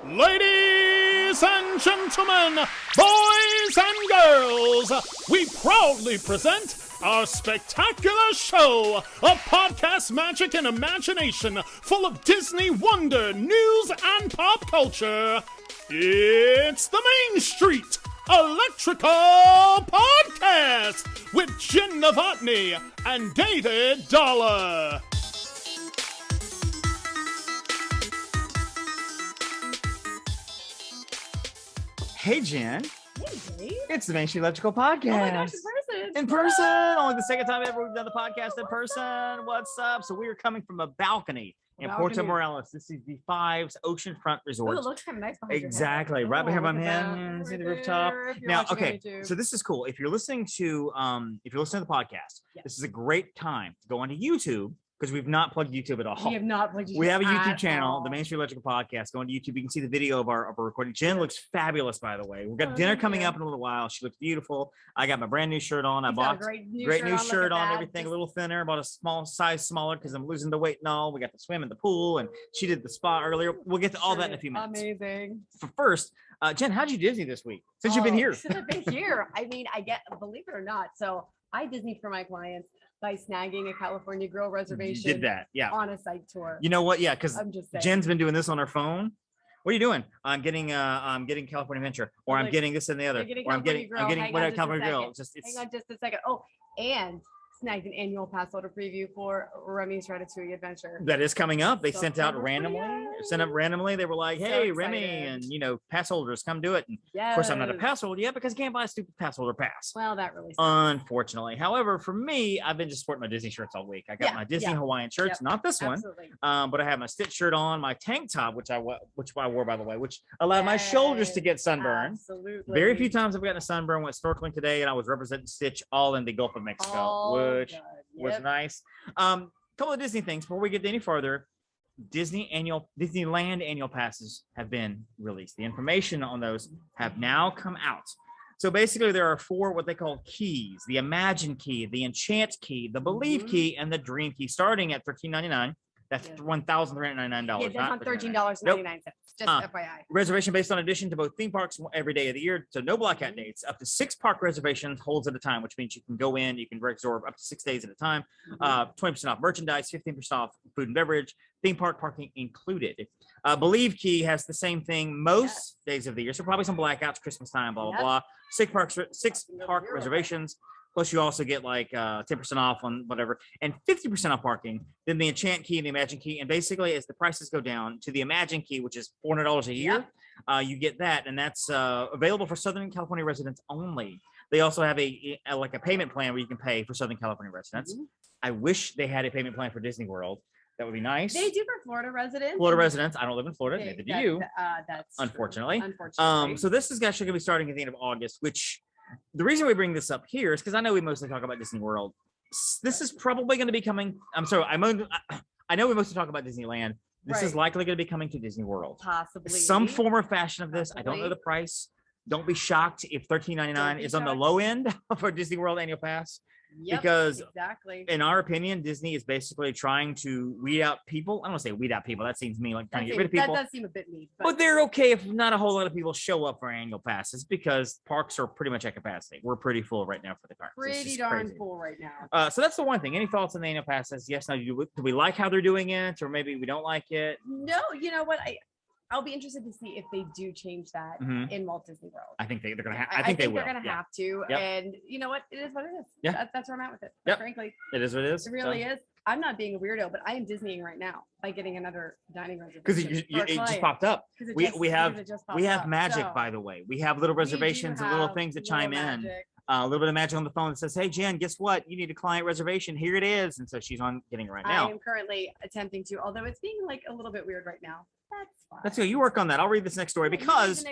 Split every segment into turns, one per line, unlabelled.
Ladies and gentlemen, boys and girls, we proudly present our spectacular show of podcast magic and imagination full of Disney wonder, news, and pop culture. It's the Main Street Electrical Podcast with Jenn Dave and David Dollar.
Hey, Jen.
Hey, Dave.
It's the Main Street Electrical Podcast.
Oh my gosh, in person.
In person. Only the second time ever we've done the podcast in person. What's up? So we are coming from a balcony in Puerto Morelos. This is the Fives Oceanfront Resort.
Oh, it looks kind of nice behind
Exactly. Right behind my man. See the rooftop. Now, okay. So this is cool. If you're listening to the podcast, this is a great time to go onto YouTube. Because we've not plugged YouTube at all.
We have not plugged YouTube.
We have a YouTube channel, the Main Street Electrical Podcast. Go on to YouTube. You can see the video of our recording. Jen looks fabulous, by the way. We've got dinner coming up in a little while. She looks beautiful. I got my brand new shirt on. I bought a great new shirt on, everything a little thinner. Bought a small size smaller because I'm losing the weight and all. We got to swim in the pool, and she did the spa earlier. We'll get to all that in a few minutes.
Amazing.
For first, Jen, how'd you Disney this week since you've been here?
Since I've been here. I mean, believe it or not. So I Disney for my clients by snagging a California Grill reservation.
You did that, yeah.
On a site tour.
You know what? Yeah, because Jen's been doing this on her phone. What are you doing? I'm getting California Adventure, or I'm getting this and the other, or I'm getting whatever California Grill.
Hang on just a second. Oh, and snagged an annual pass holder preview for Remy's Ratatouille Adventure.
That is coming up. They sent out randomly. They were like, "Hey, Remy, and pass holders, come do it." And of course, I'm not a pass holder yet because I can't buy a stupid pass holder pass.
Well, that really sucks.
Unfortunately. However, for me, I've been just sporting my Disney shirts all week. I got my Disney Hawaiian shirts, not this one, but I have my Stitch shirt on, my tank top, which I wore, by the way, which allowed my shoulders to get sunburned.
Absolutely.
Very few times I've gotten a sunburn. Went snorkeling today, and I was representing Stitch all in the Gulf of Mexico, which was nice. Couple of Disney things before we get any further. Disneyland annual passes have been released. The information on those have now come out. So basically, there are 4 what they call keys: the Imagine key, the Enchant key, the Believe key, and the Dream key, starting at $13.99. That's $1,399.
Yeah, that's not $13.99. Just FYI.
Reservation based on addition to both theme parks every day of the year. So no blackout dates. Up to 6 park reservations holds at a time, which means you can go in, you can reserve up to 6 days at a time. 20% off merchandise, 15% off food and beverage, theme park parking included. Believe Key has the same thing most days of the year. So probably some blackouts, Christmas time, blah, blah, blah. 6 park reservations. Plus, you also get like 10% off on whatever, and 50% off parking. Then the Enchant Key and the Imagine Key. And basically, as the prices go down to the Imagine Key, which is $400 a year, you get that. And that's available for Southern California residents only. They also have a payment plan where you can pay for Southern California residents. I wish they had a payment plan for Disney World. That would be nice.
They do for Florida residents.
I don't live in Florida. Neither do you.
That's
unfortunately. So this is actually going to be starting at the end of August, which... The reason we bring this up here is because I know we mostly talk about Disney World. This is probably going to be coming. I know we mostly talk about Disneyland. This is likely going to be coming to Disney World.
Possibly.
Some form or fashion of this. I don't know the price. Don't be shocked if $13.99 is on the low end for Disney World annual pass. Because in our opinion, Disney is basically trying to weed out people. I don't want to say weed out people. That seems mean, like trying to get rid of people.
That does seem a bit mean.
But they're okay if not a whole lot of people show up for annual passes because parks are pretty much at capacity. We're pretty full right now for the parks.
Pretty darn full right now.
So that's the one thing. Any thoughts on the annual passes? Yes, no. Do we like how they're doing it, or maybe we don't like it?
No, you know what? I'll be interested to see if they do change that in Walt Disney World.
I think they're going to. I think they will.
They're going to have to. And you know what? It is what it is.
Yeah.
That's where I'm at with it. Frankly,
it is what it is.
It really is. I'm not being a weirdo, but I am Disneying right now by getting another dining reservation.
Because it just popped up. We have magic, by the way. We have little reservations and little things that chime in. A little bit of magic on the phone that says, "Hey, Jen, guess what? You need a client reservation. Here it is." And so she's on getting it right now.
I am currently attempting to, although it's being like a little bit weird right now. That's fine.
That's good. You work on that. I'll read this next story because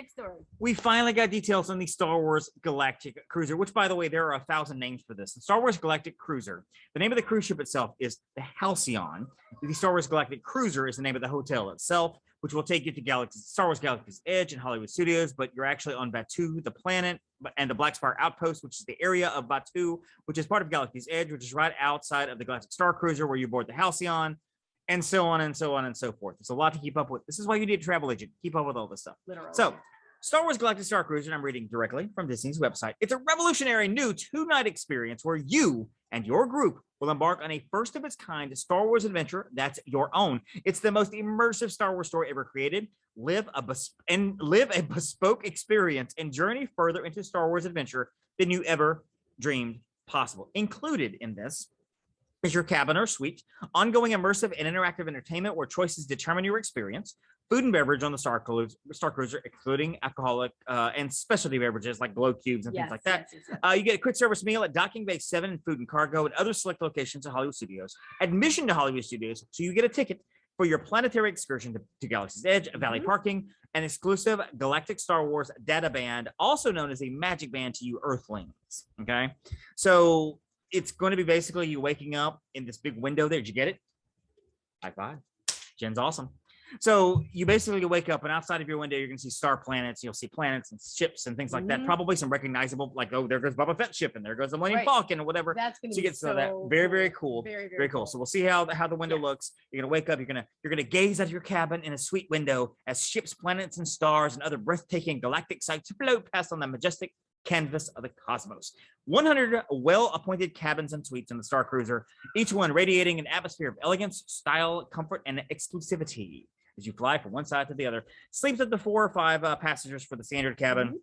we finally got details on the Star Wars Galactic Cruiser, which, by the way, there are 1,000 names for this. The Star Wars Galactic Cruiser. The name of the cruise ship itself is the Halcyon. The Star Wars Galactic Cruiser is the name of the hotel itself, which will take you to Star Wars Galaxy's Edge and Hollywood Studios, but you're actually on Batuu, the planet, and the Black Spire Outpost, which is the area of Batuu, which is part of Galaxy's Edge, which is right outside of the Galactic Star Cruiser, where you board the Halcyon. and so on and so on and so forth. There's a lot to keep up with. This is why you need a travel agent. Keep up with all this stuff.
Literally.
So, Star Wars Galactic Star Cruiser, and I'm reading directly from Disney's website. It's a revolutionary new 2-night experience where you and your group will embark on a first of its kind Star Wars adventure that's your own. It's the most immersive Star Wars story ever created. Live a bespoke experience and journey further into Star Wars adventure than you ever dreamed possible. Included in this is your cabin or suite, ongoing immersive and interactive entertainment where choices determine your experience, food and beverage on the Star Cruiser, including alcoholic and specialty beverages like glow cubes and things like that. You get a quick service meal at Docking Bay 7 in Food and Cargo and other select locations at Hollywood Studios. Admission to Hollywood Studios, so you get a ticket for your planetary excursion to Galaxy's Edge, Valley Parking, an exclusive Galactic Star Wars data band, also known as a magic band to you Earthlings. Okay, so it's going to be basically you waking up in this big window there. Did you get it? High five. Jen's awesome. So you basically wake up and outside of your window, you're going to see star planets. You'll see planets and ships and things like that. Probably some recognizable, like, oh, there goes Boba Fett's ship and there goes the Millennium Falcon or whatever.
That's going to
so
be
get so that very, very cool. Very cool. So we'll see how the window looks. You're going to wake up. You're going to gaze out of your cabin in a sweet window as ships, planets, and stars and other breathtaking galactic sights float past on the majestic canvas of the cosmos. 100 well-appointed cabins and suites in the Star Cruiser, each one radiating an atmosphere of elegance, style, comfort, and exclusivity. As you fly from one side to the other, sleeps up to 4 or 5 passengers for the standard cabin.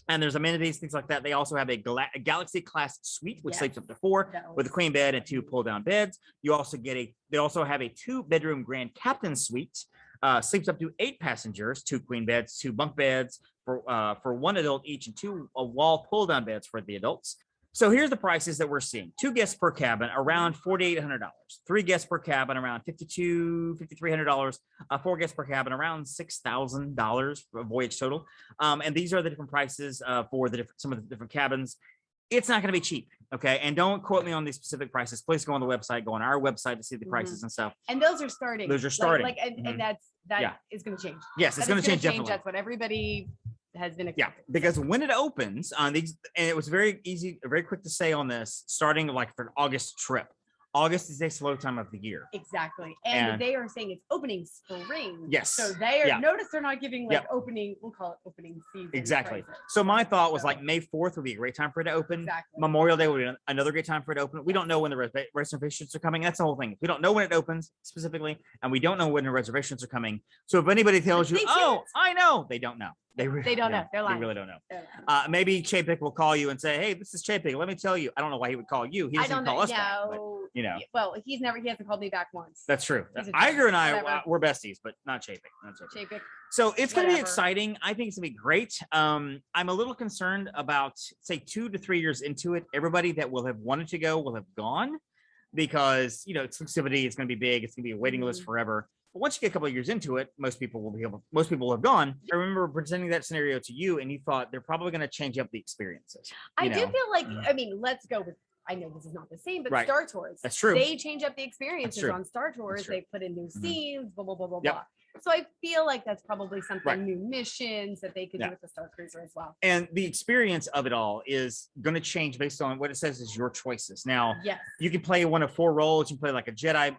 And there's amenities, things like that. They also have a Galaxy class suite, which sleeps up to 4 with a queen bed and 2 pull-down beds. You also get they also have a 2-bedroom grand captain suite. Sleeps up to 8 passengers, 2 queen beds, 2 bunk beds for 1 adult each, and 2 wall pull-down beds for the adults. So here's the prices that we're seeing. 2 guests per cabin, around $4,800. 3 guests per cabin, around $5,300. 4 guests per cabin, around $6,000 for a voyage total. And these are the different prices for some of the different cabins. It's not going to be cheap, okay? And don't quote me on these specific prices. Please go on the website, go on our website to see the prices and stuff.
And those are starting.
Those are starting.
And that is going to change.
Yes, it's going to change definitely.
That's what everybody has been expecting.
Yeah, because when it opens on these, and it was very quick to say on this, starting like for an August trip. August is a slow time of the year.
Exactly. And they are saying it's opening spring.
Yes.
So they are, notice they're not giving opening, we'll call it opening season.
Exactly. So my thought was like May 4th would be a great time for it to open.
Exactly.
Memorial Day would be another great time for it to open. We don't know when the reservations are coming. That's the whole thing. We don't know when it opens specifically, and we don't know when the reservations are coming. So if anybody tells you, oh, I know, they don't know. They don't know.
They're lying.
They really don't know. Maybe Chapek will call you and say, hey, this is Chapek. Let me tell you. I don't know why he would call you. He doesn't call us back. But, you know.
Well, he hasn't called me back once.
That's true. Iger and I, we're besties, but not Chapek.
Chapek.
So it's going to be exciting. I think it's going to be great. I'm a little concerned about, say, 2 to 3 years into it. Everybody that will have wanted to go will have gone because, you know, exclusivity is going to be big. It's going to be a waiting list forever. But once you get a couple of years into it, most people will have gone. I remember presenting that scenario to you, and you thought they're probably going to change up the experiences.
I do feel like, I mean, let's go with, I know this is not the same, but Star Tours.
That's true.
They change up the experiences on Star Tours. They put in new scenes, blah, blah, blah, blah, blah. So I feel like that's probably something, new missions that they could do with the Star Cruiser as well.
And the experience of it all is going to change based on what it says is your choices. Now, you can play one of 4 roles. You can play like a Jedi,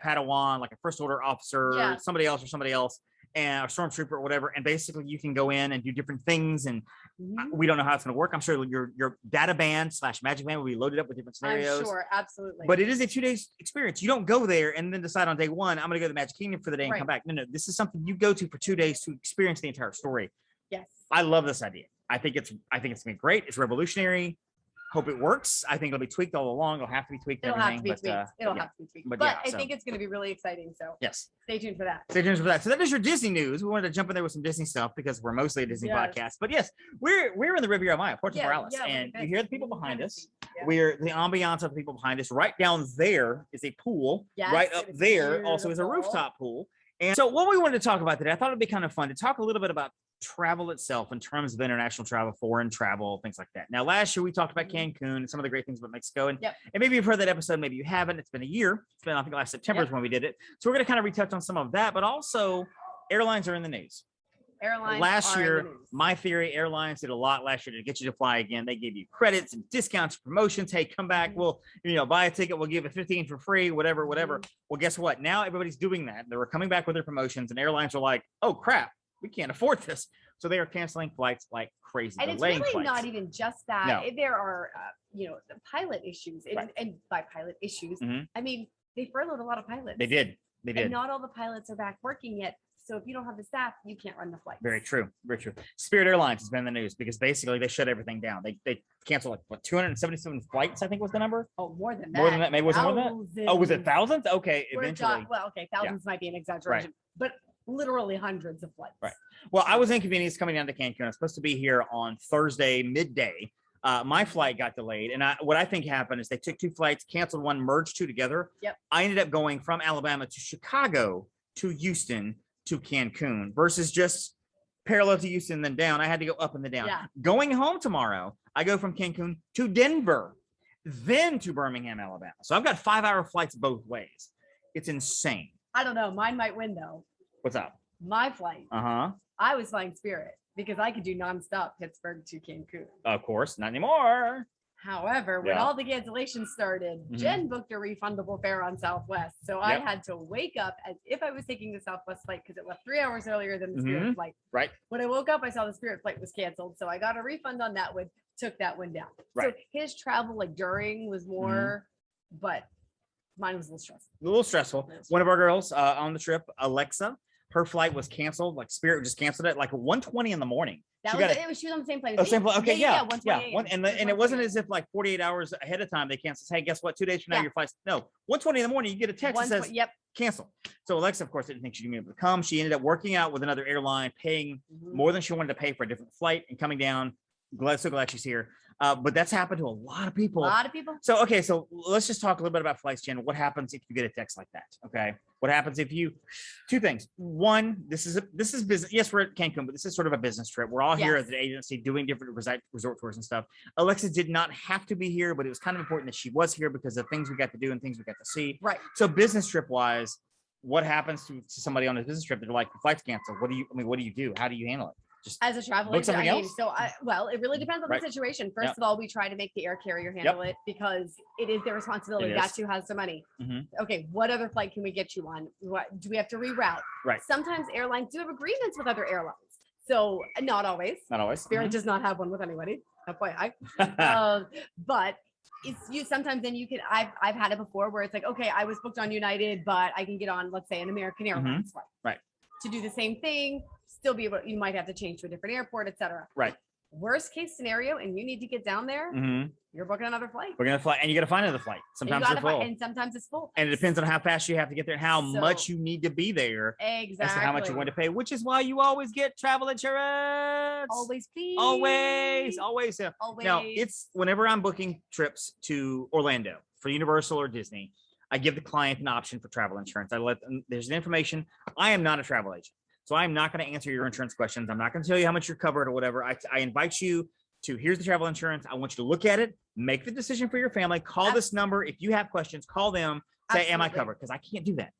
Padawan, like a First Order officer, somebody else, and a stormtrooper or whatever. And basically you can go in and do different things. And we don't know how it's going to work. I'm sure your data band / magic band will be loaded up with different scenarios.
I'm sure, absolutely.
But it is a 2-day experience. You don't go there and then decide on day 1, I'm going to go to the Magic Kingdom for the day and come back. No, this is something you go to for 2 days to experience the entire story.
Yes.
I love this idea. I think it's going to be great. It's revolutionary. Hope it works. I think it'll be tweaked all along. It'll have to be tweaked.
It'll have to be tweaked. But I think it's going to be really exciting. So stay tuned for that. So
that is your Disney news. We wanted to jump in there with some Disney stuff because we're mostly a Disney podcast. But yes, we're in the Riviera Maya, Puerto Morelos, and you hear the people behind us. We're the ambiance of the people behind us. Right down there is a pool. Right up there also is a rooftop pool. And so what we wanted to talk about today, I thought it'd be kind of fun to talk a little bit about travel itself in terms of international travel, foreign travel, things like that. Now, last year we talked about Cancun and some of the great things about Mexico. And maybe you've heard that episode, maybe you haven't. It's been a year. It's been, I think, last September is when we did it. So we're going to kind of retouch on some of that, but also airlines are in the news.
Airlines
last
are in
year,
the news.
my theory, airlines did a lot last year to get you to fly again. They gave you credits and discounts, promotions. Hey, come back. We'll, buy a ticket. We'll give you 15 for free, whatever. Well, guess what? Now everybody's doing that. They were coming back with their promotions, and airlines are like, oh crap, we can't afford this. So they are canceling flights like crazy.
And it's really not even just that.
No.
There are, the pilot issues. And by pilot issues, I mean, they furloughed a lot of pilots.
They did.
And not all the pilots are back working yet. So if you don't have the staff, you can't run the flight.
Very true. Very true. Spirit Airlines has been in the news because basically they shut everything down. They canceled 277 flights, I think was the number.
Oh, more than that.
More than that. Maybe was it more than that? Oh, was it thousands? Okay, eventually.
Thousands might be an exaggeration, but literally hundreds of flights.
Right. Well, I was inconvenienced coming down to Cancun. I was supposed to be here on Thursday midday. My flight got delayed, and what I think happened is they took 2 flights, canceled one, merged 2 together.
Yep.
I ended up going from Alabama to Chicago to Houston to Cancun versus just parallel to Houston then down. I had to go up and then down.
Yeah.
Going home tomorrow, I go from Cancun to Denver, then to Birmingham, Alabama. So I've got 5-hour flights both ways. It's insane.
I don't know. Mine might win though.
What's up?
My flight.
Uh-huh.
I was flying Spirit because I could do nonstop Pittsburgh to Cancun.
Of course, not anymore.
However, when all the cancellations started, Jen booked a refundable fare on Southwest. So I had to wake up as if I was taking the Southwest flight because it left 3 hours earlier than the Spirit flight.
Right.
When I woke up, I saw the Spirit flight was canceled. So I got a refund on that one, took that one down.
Right.
So his travel during was more, but mine was a little stressful.
One of our girls on the trip, Alexa, her flight was canceled. Like Spirit just canceled it like 1:20 in the morning.
She was on the same plane.
Oh, same plane. Okay, yeah.
1:20
And it wasn't as if like 48 hours ahead of time they canceled. Hey, guess what? 2 days from now your flight's 1:20 in the morning. You get a text that says cancel. So Alexa, of course, didn't think she'd be able to come. She ended up working out with another airline, paying more than she wanted to pay for a different flight and coming down. So glad she's here. But that's happened to a lot of people. So, okay. So let's just talk a little bit about flights, Jen. What happens if you get a text like that? Okay. What happens if you, 2 things. One, this is business. Yes, we're at Cancun, but this is sort of a business trip. We're all here as an agency doing different resort tours and stuff. Alexa did not have to be here, but it was kind of important that she was here because of things we got to do and things we got to see.
Right.
So business trip wise, what happens to somebody on a business trip? They're like, the flight's canceled. What do you do? How do you handle it? Just
as a travel agent,
something else?
It really depends on the situation. First of all, we try to make the air carrier handle it because it is their responsibility. That's who has the money. Okay, what other flight can we get you on? What do we have to reroute?
Right.
Sometimes airlines do have agreements with other airlines. So not always. Spirit does not have one with anybody. FYI. But it's sometimes then you can I've had it before where it's like, okay, I was booked on United, but I can get on, let's say, an American Airlines flight.
Right.
To do the same thing, still be able, you might have to change to a different airport, etc.
Right.
Worst case scenario, and you need to get down there, you're booking another flight.
We're gonna fly, and you got to find another flight. Sometimes they're full,
and sometimes it's full.
And it depends on how fast you have to get there, and how much you need to be there.
Exactly.
As to how much you want to pay, which is why you always get travel insurance.
Always, please.
Always.
Always.
Now, it's whenever I'm booking trips to Orlando for Universal or Disney, I give the client an option for travel insurance. I let them, there's an information. I am not a travel agent, so I'm not going to answer your insurance questions. I'm not going to tell you how much you're covered or whatever. I invite you to, here's the travel insurance. I want you to look at it, make the decision for your family, call this number. If you have questions, call them, say, am I covered? Because I can't do that.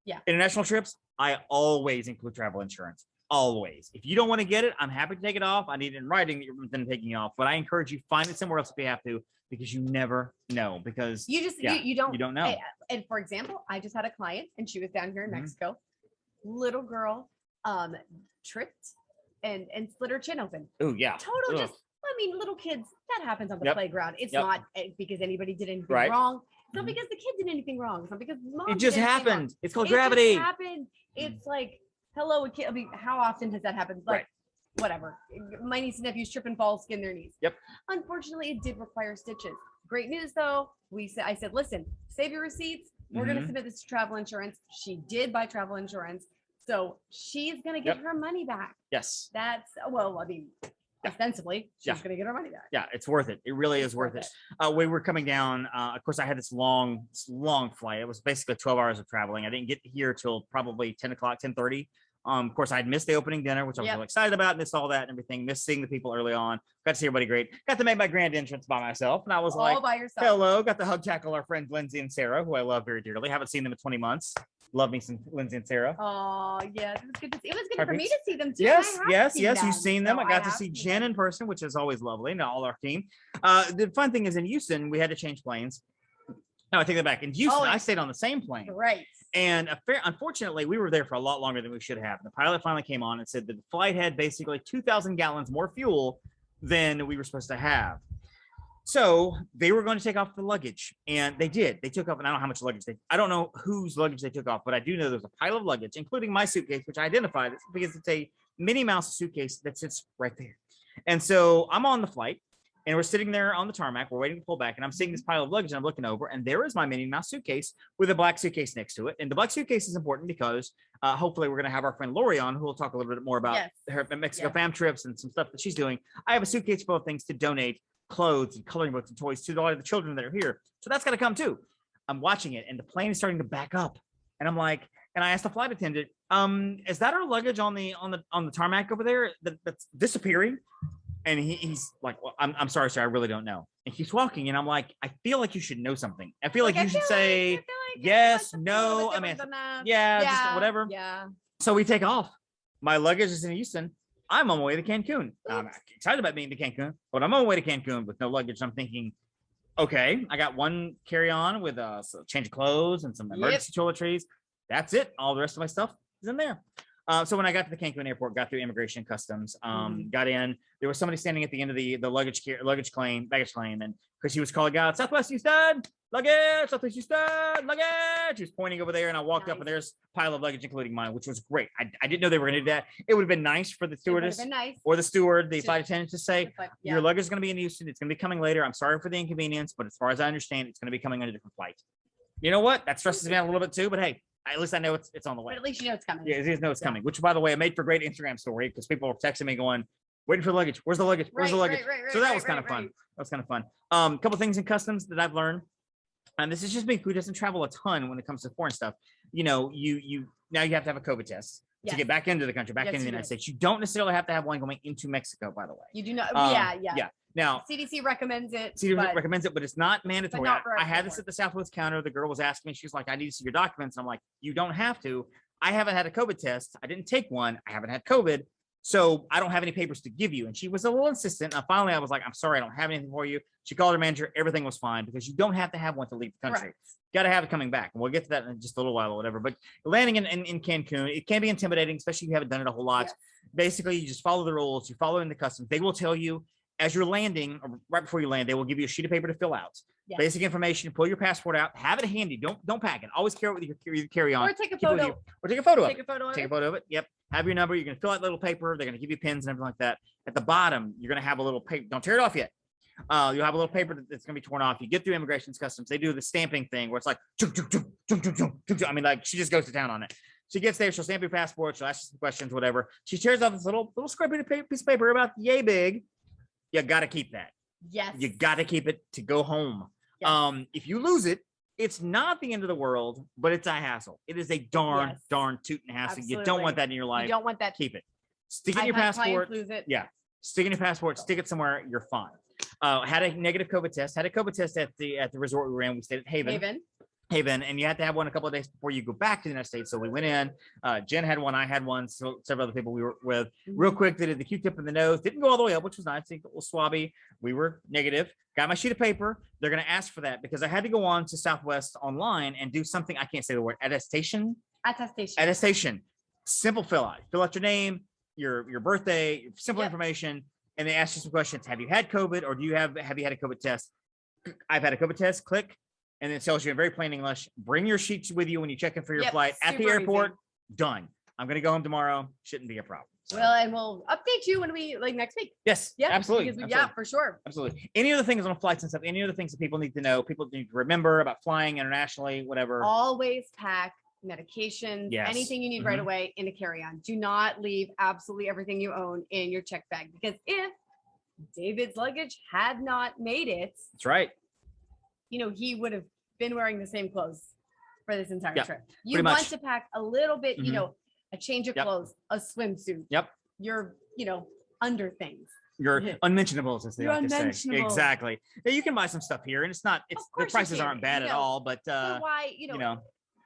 Yeah.
International trips, I always include travel insurance. Always. If you don't want to get it, I'm happy to take it off. I need it in writing that you're then taking it off. But I encourage you, find it somewhere else if you have to, because you never know. Because
you just you don't
know.
And for example, I just had a client and she was down here in Mexico. Little girl tripped and split her chin open.
Oh yeah.
Total just, I mean, little kids, that happens on the playground. It's not because anybody did anything wrong. It's not because the kid did anything wrong. It's not because mom
it just
did
happened. It's called
it
gravity.
Just happened. It's like, hello, a kid. I mean, how often has that happened? Like, whatever. My niece and nephews trip and fall, skin their knees.
Yep.
Unfortunately, it did require stitches. Great news though. I said, listen, save your receipts. We're going to submit this to travel insurance. She did buy travel insurance. So she's going to get her money back.
Yes.
That's, well, I mean, ostensibly, she's going to get her money back.
Yeah, it's worth it. It really is worth it. We were coming down. Of course, I had this long flight. It was basically 12 hours of traveling. I didn't get here till probably 10 o'clock, 10:30 Of course, I'd missed the opening dinner, which I was really excited about, missed all that and everything, missed seeing the people early on, got to see everybody great, got to make my grand entrance by myself. And I was all
by yourself.
Hello, got to hug tackle our friends Lindsay and Sarah, who I love very dearly. Haven't seen them in 20 months. Love me some Lindsay and Sarah.
Oh, yeah. It was good to see. It was good for me to see them too.
Yes. You've seen them. I got to see Jen in person, which is always lovely, and all our team. The fun thing is in Houston, we had to change planes. No, I take that back. In Houston, I stayed on the same plane.
Right.
And unfortunately, we were there for a lot longer than we should have. The pilot finally came on and said that the flight had basically 2,000 gallons more fuel than we were supposed to have. So they were going to take off the luggage, and they did. They took off, and I don't know how much luggage I don't know whose luggage they took off, but I do know there's a pile of luggage, including my suitcase, which I identified because it's a Minnie Mouse suitcase that sits right there. And so I'm on the flight, and we're sitting there on the tarmac. We're waiting to pull back, and I'm seeing this pile of luggage, and I'm looking over, and there is my Minnie Mouse suitcase with a black suitcase next to it. And the black suitcase is important because hopefully we're going to have our friend Lori on, who will talk a little bit more about her Mexico fam trips and some stuff that she's doing. I have a suitcase full of things to donate, clothes and coloring books and toys to a lot of the children that are here. So that's got to come too. I'm watching it, and the plane is starting to back up, and I'm like, and I asked the flight attendant, is that our luggage on the tarmac over there that's disappearing? And he's like, well, I'm sorry, sir, I really don't know. And keeps walking, and I'm like, I feel like you should know something. I feel like you should say yes, no. I mean, just whatever.
Yeah.
So we take off. My luggage is in Houston. I'm on my way to Cancun. I'm excited about being to Cancun, but I'm on my way to Cancun with no luggage. I'm thinking, okay, I got one carry-on with a change of clothes and some emergency toiletries. That's it. All the rest of my stuff is in there. So when I got to the Cancun airport, got through immigration customs, got in, there was somebody standing at the end of the baggage claim, and because she was calling out, Southwest Houston, luggage, Southwest Houston, luggage. She was pointing over there, and I walked up, and there's a pile of luggage, including mine, which was great. I didn't know they were going to do that. It would have been nice for the stewardess or the steward, the flight attendant, to say, your luggage is going to be in Houston. It's going to be coming later. I'm sorry for the inconvenience, but as far as I understand, it's going to be coming on a different flight. You know what? That stresses me out a little bit too, but hey, at least I know it's on the way.
But at least you know it's coming.
Yeah, you know it's coming. Which, by the way, I made for a great Instagram story because people were texting me going, "Waiting for the luggage. Where's the luggage? Where's the luggage?" So that was kind of fun. That was kind of fun. A couple things in customs that I've learned, and this is just me who doesn't travel a ton when it comes to foreign stuff. You know, you now you have to have a COVID test to get back into the country, back into the United States. You don't necessarily have to have one going into Mexico, by the way.
You do not. Yeah.
Now,
CDC recommends it.
recommends it, but it's not mandatory. I had this at the Southwest counter. The girl was asking me, she's like, I need to see your documents. And I'm like, you don't have to. I haven't had a COVID test. I didn't take one. I haven't had COVID. So I don't have any papers to give you. And she was a little insistent. And finally, I was like, I'm sorry, I don't have anything for you. She called her manager. Everything was fine because you don't have to have one to leave the country. Got to have it coming back. And we'll get to that in just a little while or whatever. But landing in Cancun, it can be intimidating, especially if you haven't done it a whole lot. Yes. Basically, you just follow the rules. You follow in the customs. They will tell you as you're landing, or right before you land, they will give you a sheet of paper to fill out. Yes. Basic information. Pull your passport out. Have it handy. Don't pack it. Always carry it with your carry-on.
Or take a photo.
Take a photo of it. Yep. Have your number. You're going to fill out little paper. They're going to give you pins and everything like that. At the bottom, you're going to have a little paper. Don't tear it off yet. You'll have a little paper that's going to be torn off. You get through immigration customs. They do the stamping thing where it's like, I mean, like she just goes to town on it. She gets there. She'll stamp your passport. She'll ask you some questions, whatever. She tears off this little scrappy piece of paper about yay big. You got to keep that.
Yes.
You got to keep it to go home. Yes. If you lose it, it's not the end of the world, but it's a hassle. It is a darn tootin' hassle. Absolutely. You don't want that in your life.
You don't want that.
Keep it. Stick it in your passport.
Lose it.
Yeah. Stick it in your passport. Stick it somewhere. You're fine. Had a negative COVID test. Had a COVID test at the resort we were in. We stayed at Haven, and you have to have one a couple of days before you go back to the United States. So we went in. Jen had one, I had one, so several other people we were with. Real quick, they did the Q-tip in the nose. Didn't go all the way up, which was nice. A little swabby. We were negative. Got my sheet of paper. They're going to ask for that because I had to go on to Southwest online and do something. I can't say the word. Attestation. Simple fill out. Fill out your name, your birthday, simple information, and they ask you some questions. Have you had COVID, or have you had a COVID test? I've had a COVID test. Click. And it tells you in very plain English, bring your sheets with you when you check in for your flight at the airport. Easy. Done. I'm going to go home tomorrow. Shouldn't be a problem. So.
Well, and we'll update you when we next week.
Yes. Yeah. Absolutely.
Yeah, for sure.
Absolutely. Any other things on flights and stuff? Any other things that people need to know? People need to remember about flying internationally, whatever.
Always pack medications, anything you need right away in a carry-on. Do not leave absolutely everything you own in your check bag, because if David's luggage had not made it,
that's right.
He would have been wearing the same clothes for this entire trip. You want to pack a little bit, a change of
Yep.
clothes, a swimsuit.
Yep.
You're, under things.
Your unmentionables, as they
Your
like to say.
unmentionables.
Exactly. Yeah, you can buy some stuff here, and it's the
course you
prices
can,
aren't bad at all. But
So why,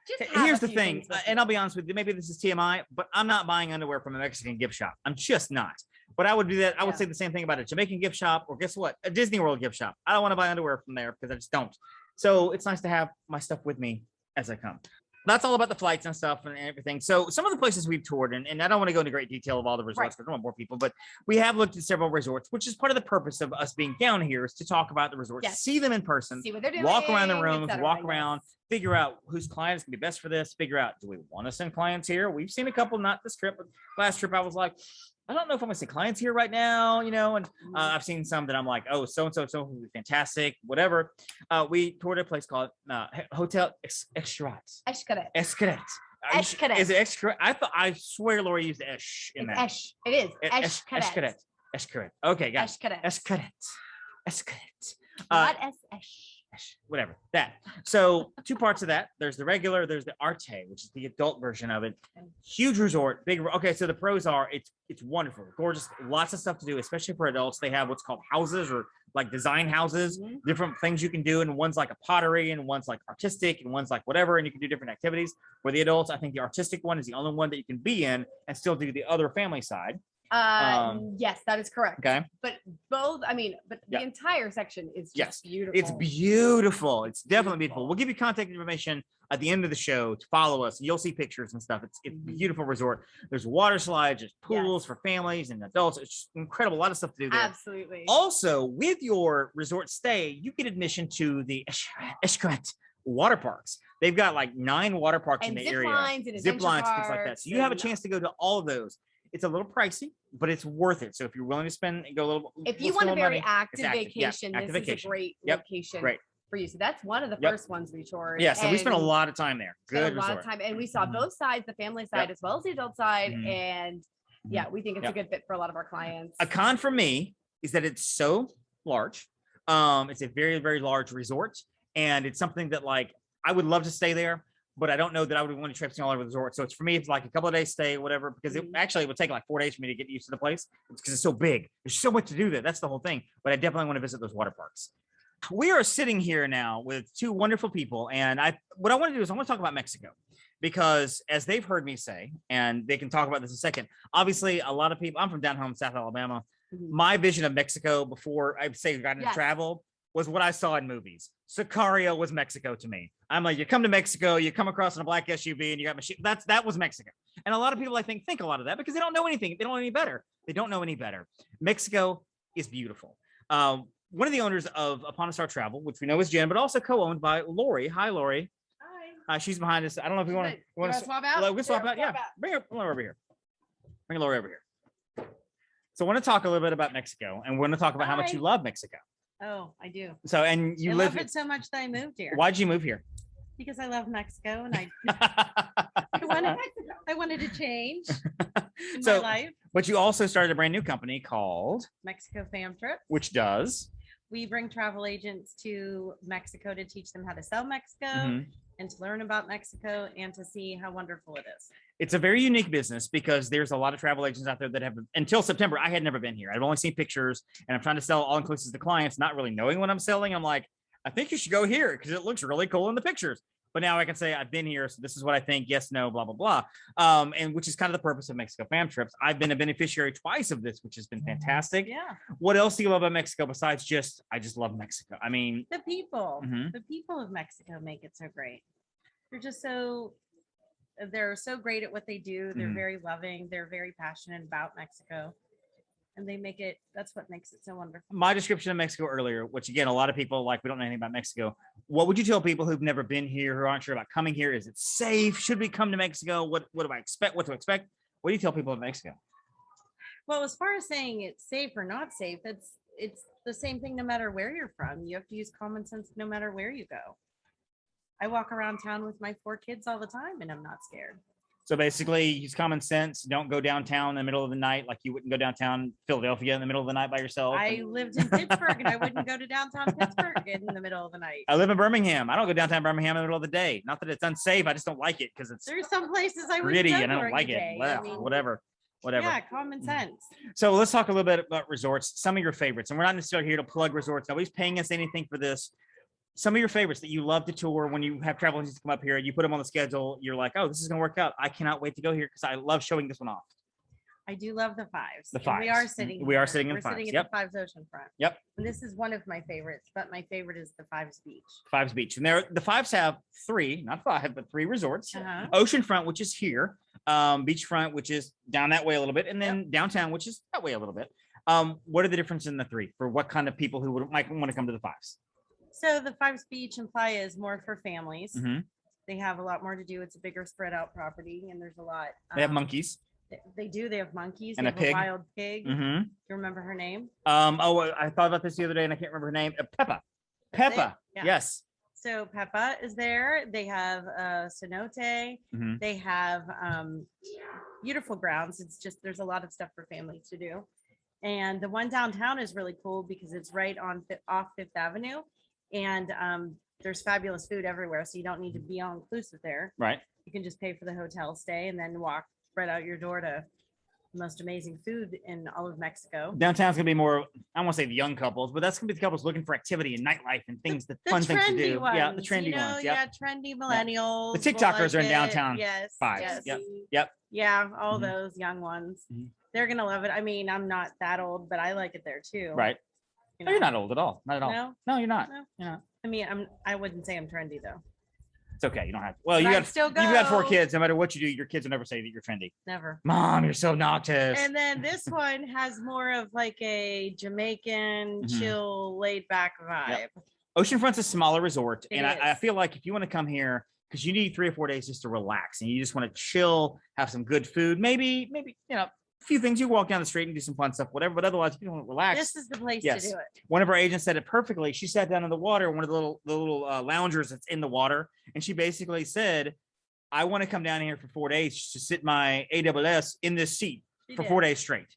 just have
here's
a
the
few
thing,
things with
and
you.
I'll be honest with you, maybe this is TMI, but I'm not buying underwear from a Mexican gift shop. I'm just not. But I would do that. I would
Yeah.
say the same thing about a Jamaican gift shop, or guess what? A Disney World gift shop. I don't want to buy underwear from there because I just don't. So it's nice to have my stuff with me as I come. That's all about the flights and stuff and everything. So some of the places we've toured, and I don't want to go into great detail of all the resorts because I don't want more people, but we have looked at several resorts, which is part of the purpose of us being down here is to talk about the resorts,
Yes.
see them in person,
See what they're doing.
walk around the rooms,
etc.
walk around, figure out whose client is going to be best for this, figure out, do we want to send clients here? We've seen a couple, not this trip, but last trip I was like, I don't know if I'm going to see clients here right now, and I've seen some that I'm like, oh, so will be fantastic, whatever. We toured a place called Hotel Escaret.
Escaret.
Escaret. Is it Escaret? I swear Lori used Esh in that.
Esh. It is. Escaret.
Escaret. Okay, got it.
Escaret.
Escaret.
Not S-Esh.
Whatever that. So 2 parts of that. There's the regular. There's the Arte, which is the adult version of it. Huge resort, big. Okay, so the pros are it's wonderful, gorgeous, lots of stuff to do, especially for adults. They have what's called houses or like design houses, different things you can do, and one's like a pottery, and one's like artistic, and one's like whatever, and you can do different activities. For the adults, I think the artistic one is the only one that you can be in and still do the other family side.
Yes, that is correct.
Okay.
But both, the entire section is just beautiful.
It's beautiful. It's definitely beautiful. We'll give you contact information at the end of the show to follow us. You'll see pictures and stuff. It's a beautiful resort. There's water slides, there's pools for families and adults. It's just incredible. A lot of stuff to do there.
Absolutely.
Also, with your resort stay, you get admission to the Escaret water parks. They've got like 9 water parks
and
in the
zip
area.
Lines and
Zip lines, things like that.
parks
So you have a chance to go to all of those. It's a little pricey, but it's worth it. So if you're willing to go a little,
if you want a very active
active.
vacation,
Active
this
vacation.
is a great location for you. So that's one of the first ones we toured.
Yeah, so we spent a lot of time there. Good
resort. A lot of time, and we saw both sides, the family side as well as the adult side, and we think it's a good fit for a lot of our clients.
A con for me is that it's so large. It's a very, very large resort, and it's something that like I would love to stay there, but I don't know that I would want to traipse all over the resort. So it's for me, it's like a couple of days stay, whatever, because it actually would take like 4 days for me to get used to the place because it's so big. There's so much to do there. That's the whole thing. But I definitely want to visit those water parks. We are sitting here now with 2 wonderful people. And what I want to do is I want to talk about Mexico because as they've heard me say, and they can talk about this in a second, obviously a lot of people, I'm from down home in South Alabama. My vision of Mexico before I say got into travel was what I saw in movies. Sicario was Mexico to me. I'm like, you come to Mexico, you come across in a black SUV and you got machine. That was Mexico. And a lot of people, I think a lot of that because they don't know anything. They don't know any better. They don't know any better. Mexico is beautiful. One of the owners of Upon a Star Travel, which we know is Jenn, but also co-owned by Lori. Hi, Lori. Hi. She's behind us. I don't know if you want to
swap out.
We can swap out. Yeah. Bring her over here. Bring Lori over here. So I want to talk a little bit about Mexico, and we're going to talk about how much you love Mexico.
Oh, I do.
So, and you
I
live
love it so much that I moved here.
Why'd you move here?
Because I love Mexico and I wanted to change in my life.
But you also started a brand new company called
Mexico Fam Trips,
which does.
We bring travel agents to Mexico to teach them how to sell Mexico and to learn about Mexico and to see how wonderful it is.
It's a very unique business because there's a lot of travel agents out there that have, until September, I had never been here. I've only seen pictures and I'm trying to sell all inclusive to clients, not really knowing what I'm selling. I'm like, I think you should go here because it looks really cool in the pictures. But now I can say I've been here, so this is what I think. Yes, no, blah, blah, blah. And which is kind of the purpose of Mexico Fam Trips. I've been a beneficiary twice of this, which has been fantastic.
Yeah.
What else do you love about Mexico besides just, I just love Mexico? I mean,
the people of Mexico make it so great. They're so great at what they do. They're very loving. They're very passionate about Mexico. And that's what makes it so wonderful.
My description of Mexico earlier, which again, a lot of people we don't know anything about Mexico. What would you tell people who've never been here, who aren't sure about coming here? Is it safe? Should we come to Mexico? What do I expect? What to expect? What do you tell people in Mexico?
Well, as far as saying it's safe or not safe, it's the same thing no matter where you're from. You have to use common sense no matter where you go. I walk around town with my 4 kids all the time and I'm not scared.
So basically, use common sense. Don't go downtown in the middle of the night like you wouldn't go downtown Philadelphia in the middle of the night by yourself.
I lived in Pittsburgh and I wouldn't go to downtown Pittsburgh in the middle of the night.
I live in Birmingham. I don't go downtown Birmingham in the middle of the day. Not that it's unsafe. I just don't like it because it's
There's some places I wouldn't
gritty
go
and I don't
during
like
the
it.
day.
Blah,
I mean,
whatever.
Yeah, common sense.
So let's talk a little bit about resorts. Some of your favorites, and we're not necessarily here to plug resorts. Nobody's paying us anything for this. Some of your favorites that you love to tour when you have travel agents come up here, you put them on the schedule. You're like, oh, this is going to work out. I cannot wait to go here because I love showing this one off.
I do love the Fives.
The
And
Fives.
we are sitting.
We are
here.
sitting in
We're
Fives.
sitting
Yep.
at the Fives Oceanfront.
Yep.
And this is one of my favorites, but my favorite is the Fives Beach.
Fives Beach. And the Fives have 3, not 5, but 3 resorts.
Uh-huh.
Oceanfront, which is here. Beachfront, which is down that way a little bit. And then downtown, which is that way a little bit. What are the differences in the 3 for what kind of people who might want to come to the Fives?
So the Fives Beach and Playa is more for families.
Mhm.
They have a lot more to do. It's a bigger spread out property and there's a lot.
They have monkeys.
They do. They have monkeys.
And
they
a
have
pig.
a wild pig.
Mm-hmm.
Do you remember her name?
I thought about this the other day and I can't remember her name. Peppa.
That's it?
Peppa.
Yeah.
Yes.
So Peppa is there. They have cenote.
Mhm.
They have beautiful grounds. It's just there's a lot of stuff for families to do. And the one downtown is really cool because it's right on off Fifth Avenue, and there's fabulous food everywhere. So you don't need to be all inclusive there.
Right.
You can just pay for the hotel stay and then walk right out your door to the most amazing food in all of Mexico.
Downtown's gonna be more, I won't say the young couples, but that's gonna be the couples looking for activity and nightlife and things, the fun things to
trendy
do.
ones,
Yeah, the trendy
you know,
ones. Yep.
Yeah, trendy millennials.
The TikTokers
will
are in
like it.
downtown
Yes.
Fives.
Yes.
Yep. Yep.
Yeah, all
Mhm.
those young ones.
Mhm.
They're gonna love it. I mean, I'm not that old, but I like it there too.
Right.
You
No, you're not old at all. Not at all.
No?
No, you're not.
No.
You're not.
I mean, I wouldn't say I'm trendy though.
It's okay. You don't have to. Well,
But I'd still
you've got 4
go.
kids. No matter what you do, your kids will never say that you're trendy.
Never.
Mom, you're so obnoxious.
And then this one has more of like a Jamaican
Mhm.
chill, laid back vibe.
Oceanfront's a smaller resort,
It
and I
is.
feel like if you want to come here, because you need 3 or 4 days just to relax, and you just want to chill, have some good food, maybe a few things. You walk down the street and do some fun stuff, whatever. But otherwise, you want to relax.
This is the place
Yes.
to do it.
One of our agents said it perfectly. She sat down in the water, one of the little loungers that's in the water, and she basically said, "I want to come down here for 4 days to sit my AWS in this seat
She
for
did.
4 days straight."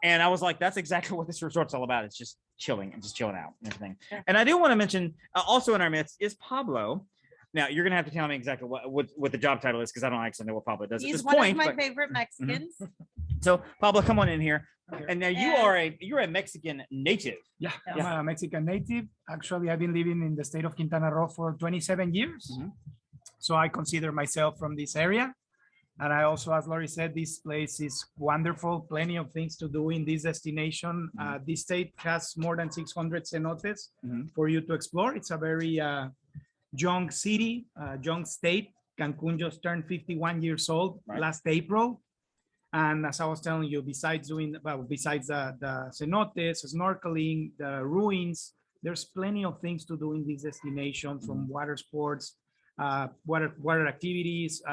And I was like, "That's exactly what this resort's all about. It's just chilling and just chilling out and everything."
Yeah.
And I do want to mention also in our midst is Pablo. Now you're gonna have to tell me exactly what the job title is because I don't actually know what Pablo does at
He's
this
one
point.
of my
but-
favorite Mexicans.
So Pablo, come on in here.
Okay.
And now
And-
you're a Mexican native.
Yeah,
Yeah.
I'm a Mexican native. Actually, I've been living in the state of Quintana Roo for 27 years.
Mhm.
So I consider myself from this area. And I also, as Lori said, this place is wonderful. Plenty of things to do in this destination. This state has more than 600 cenotes
Mhm.
for you to explore. It's a very young city, young state. Cancun just turned 51 years old
Right.
last April. And as I was telling you, besides the cenotes, snorkeling, the ruins, there's plenty of things to do in this destination, from water sports, water activities,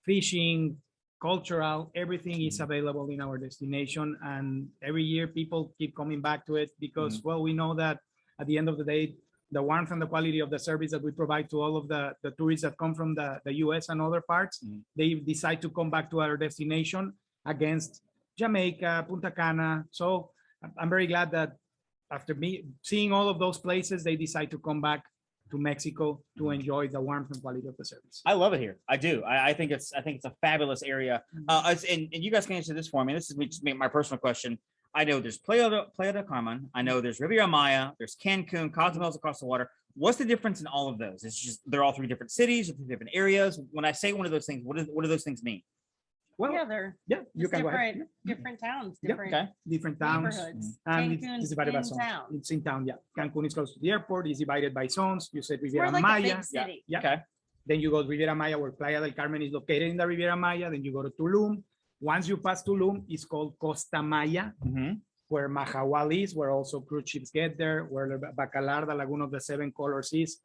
fishing, cultural, everything is available in our destination. And every year people keep coming back to it because, well, we know that at the end of the day, the warmth and the quality of the service that we provide to all of the tourists that come from the US and other parts, they decide to come back to our destination against Jamaica, Punta Cana. So I'm very glad that after me seeing all of those places, they decide to come back to Mexico to enjoy the warmth and quality of the service.
I love it here. I do. I think it's a fabulous area. And you guys can answer this for me. This is just my personal question. I know there's Playa del Carmen. I know there's Riviera Maya. There's Cancun, Cozumel's across the water. What's the difference in all of those? It's just they're all 3 different cities, 3 different areas. When I say one of those things, what do those things mean?
Well,
Yeah, they're
yeah, you
just
can go ahead.
different towns,
Yeah,
different
Okay.
Different towns.
neighborhoods.
And
Cancun's
it's divided by
in
zones.
town.
It's in town, yeah. Cancun is close to the airport. It's divided by zones. You said
It's more
Riviera
like a
Maya.
big city.
Yeah.
Okay.
Then you go to Riviera Maya, where Playa del Carmen is located in the Riviera Maya. Then you go to Tulum. Once you pass Tulum, it's called Costa Maya,
Mhm.
where Mahahual is, where also cruise ships get there, where the Bacalar, the Lagoon of the 7 Colors is.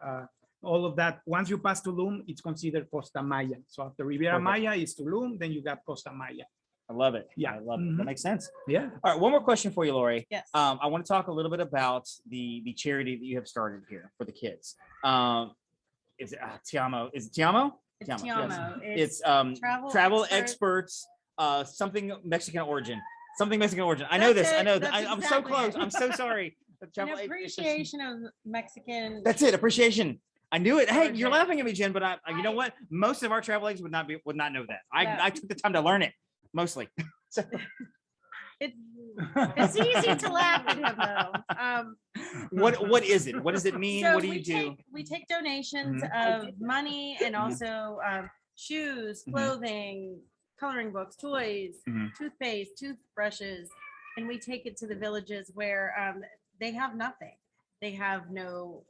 All of that. Once you pass Tulum, it's considered Costa Maya. So after Riviera
Perfect.
Maya is Tulum, then you got Costa Maya.
I love it.
Yeah.
I love it.
Mhm.
That makes sense.
Yeah.
All right. One more question for you, Lori.
Yes.
I want to talk a little bit about the charity that you have started here for the kids. Is it Te Amo? Is it Te Amo? Te
Te
Amo, yes.
Amo.
It's
travel
experts, something Mexican origin. Something Mexican origin. I know
That's
this. I
it.
know.
That's
I'm so
exactly
close.
it.
I'm so sorry.
An appreciation of Mexican.
That's it. Appreciation. I knew it. Hey, you're
Origin.
laughing at me, Jen, but you know what? Most of our travel agents would not know that. I took the time to learn it, mostly. So.
It's easy to laugh at him though.
What is it? What does it mean?
So
what do you do?
We take donations
Mhm.
of money and also shoes,
Mhm.
clothing, coloring books, toys,
Mhm.
toothpaste, toothbrushes, and we take it to the villages where they have nothing. They have no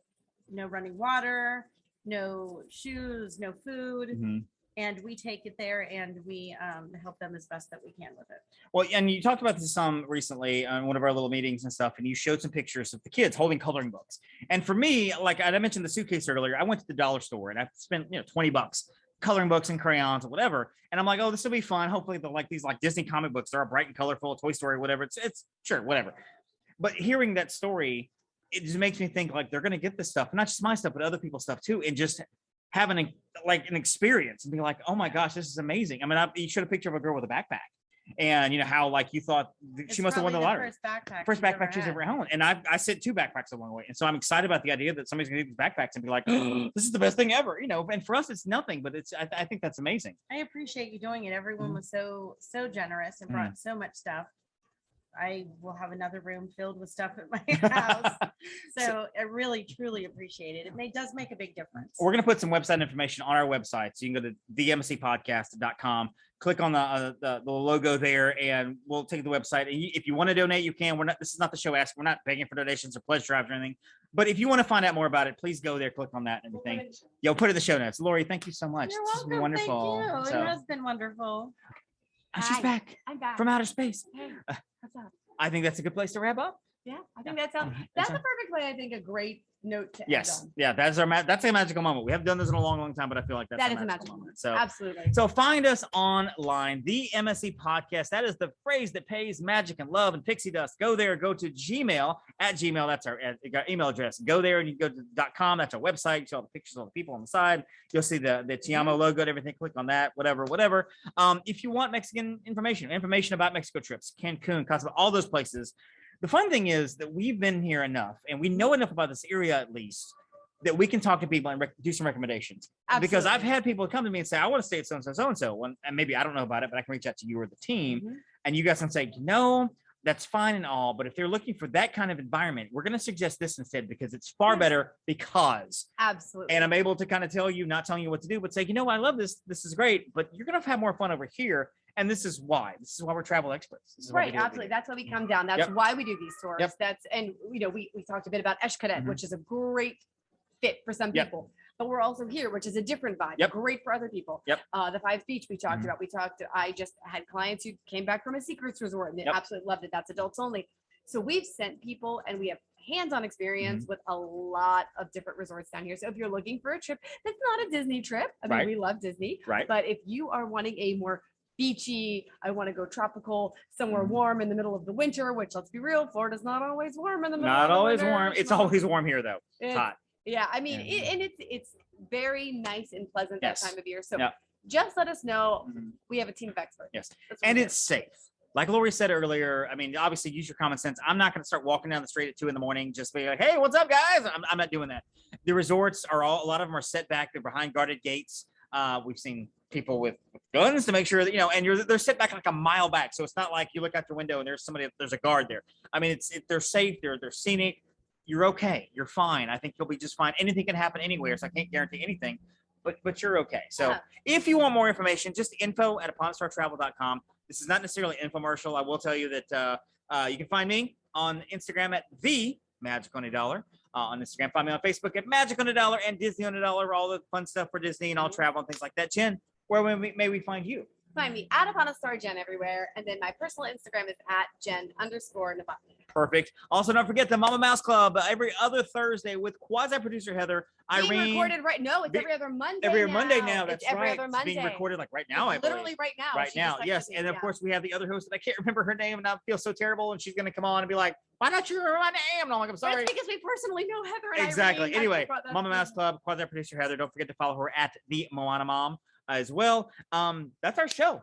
running water, no shoes, no food.
Mhm.
And we take it there and we help them as best that we can with it.
Well, and you talked about this some recently on one of our little meetings and stuff, and you showed some pictures of the kids holding coloring books. And for me, like I mentioned the suitcase earlier, I went to the dollar store and I spent $20 coloring books and crayons or whatever. And I'm like, oh, this will be fun. Hopefully they'll like these like Disney comic books. They're all bright and colorful, Toy Story, whatever. It's sure, whatever. But hearing that story, it just makes me think like they're gonna get this stuff, not just my stuff, but other people's stuff too, and just having an experience and be like, oh my gosh, this is amazing. I mean, you showed a picture of a girl with a backpack, and you know how like you thought she must have won the lottery. First backpack she's ever owned, and I sent 2 backpacks along the way, and so I'm excited about the idea that somebody's gonna get these backpacks and be like, oh, this is the best thing ever, And for us, it's nothing, but I think that's amazing.
I appreciate you doing it. Everyone was so generous and brought so much stuff. I will have another room filled with stuff at my house. So I really, truly appreciate it. It does make a big difference.
We're going to put some website information on our website. So you can go to themscpodcast.com, click on the logo there, and we'll take the website. And if you want to donate, you can. This is not the show ask. We're not begging for donations or pledge drives or anything. But if you want to find out more about it, please go there, click on that and everything. We'll put it in the show notes. Lori, thank you so much.
You're
This has been
welcome.
wonderful.
Thank you.
So,
It has been wonderful.
she's back.
I'm back.
From outer space.
Hey, what's up?
I think that's a good place to wrap up.
Yeah, I think that's the perfect way. I think a great note to
Yes.
end on.
Yeah, that's a magical moment. We haven't done this in a long time, but I feel like that's
a magical moment.
So
absolutely.
So find us online, the MSC Podcast. That is the phrase that pays magic and love and pixie dust. Go there, go to Gmail, at Gmail. That's our email address. Go there and you go to .com. That's our website. You see all the pictures of all the people on the side. You'll see the Te Amo logo and everything. Click on that, whatever. If you want Mexican information about Mexico trips, Cancun, Cozumel, all those places. The fun thing is that we've been here enough and we know enough about this area at least that we can talk to people and do some recommendations.
Absolutely.
Because I've had people come to me and say, I want to stay at so-and-so, and maybe I don't know about it, but I can reach out to you or the team and you guys can say, that's fine and all, but if they're looking for that kind of environment, we're going to suggest this instead because it's far better because.
Absolutely.
And I'm able to kind of tell you, not telling you what to do, but say, I love this. This is great, but you're going to have more fun over here. And this is why. This is why we're travel experts. This is
right, absolutely. That's why we come down. That's why we do these tours. And we talked a bit about Xcaret, which is a great fit for some people. But we're also here, which is a different vibe. Great for other people. The Fives Beach we talked about. I just had clients who came back from a secrets resort and they absolutely loved it. That's adults only. So we've sent people and we have hands-on experience with a lot of different resorts down here. So if you're looking for a trip that's not a Disney trip, I mean, we love Disney, but if you are wanting a more beachy, I want to go tropical, somewhere warm in the middle of the winter, which let's be real, Florida's not always warm in the middle of the winter.
Warm. It's always warm here though. It's hot.
Yeah, I mean, and it's very nice and pleasant that time of year. So just let us know. We have a team of experts.
Yes, and it's safe. Like Lori said earlier, I mean, obviously use your common sense. I'm not going to start walking down the street at 2 a.m, just be like, hey, what's up, guys? I'm not doing that. The resorts a lot of them are set back. They're behind guarded gates. We've seen people with guns to make sure that, and they're set back like a mile back. So it's not like you look out your window and there's a guard there. I mean, they're safe. They're scenic. You're okay. You're fine. I think you'll be just fine. Anything can happen anywhere. So I can't guarantee anything, but you're okay. So if you want more information, just info@uponstartravel.com. This is not necessarily an infomercial. I will tell you that you can find me on Instagram at the Magic on a Dollar. On Instagram, find me on Facebook at Magic on a Dollar and Disney on a Dollar, all the fun stuff for Disney and all travel and things like that. Jen, where may we find you?
Find me at Upon a Star Jen everywhere. And then my personal Instagram is at Jen_Novotny.
Perfect. Also, don't forget the Mama Mouse Club every other Thursday with quasi-producer Heather,
Being
Irene.
recorded right. No, it's every other Monday.
Every
now.
Monday now. That's
it's every
right.
other
It's
Monday.
being recorded like right now.
It's literally right now.
Right
She
now,
just
yes.
texted me,
And of course, we have the other host that I can't remember her name, and I feel so terrible. And she's going to come on and be like, "Why don't you remember my name?" And I'm like, "I'm sorry."
That's because we personally know Heather and
Exactly.
Irene.
Anyway,
That's
Mama Mouse Club, quasi-producer Heather. Don't forget to follow her at the Moana Mom as well. That's our show.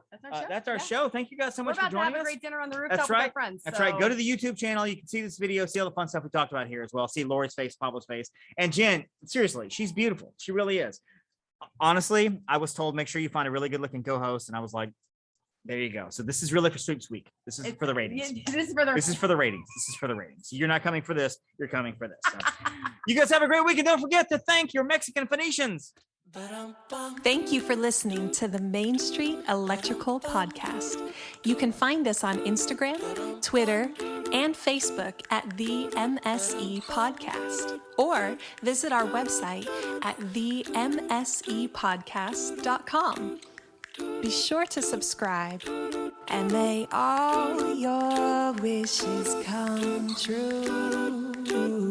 That's our show. Thank you guys so much for joining us.
We're about to have a great dinner on the rooftop
That's
with
right.
our friends.
That's right. Go to the YouTube channel. You can see this video, see all the fun stuff we talked about here as well. See Lori's face, Pablo's face, and Jen. Seriously, she's beautiful. She really is. Honestly, I was told make sure you find a really good-looking co-host, and I was like, there you go. So this is really for Sweeps Week. This is for the ratings.
This is for the
ratings. This is for the ratings. You're not coming for this. You're coming for this. So. You guys have a great week, and don't forget to thank your Mexican Phoenicians.
Thank you for listening to the Main Street Electrical Podcast. You can find us on Instagram, Twitter, and Facebook at the MSE Podcast, or visit our website at themsepodcast.com. Be sure to subscribe, and may all your wishes come true.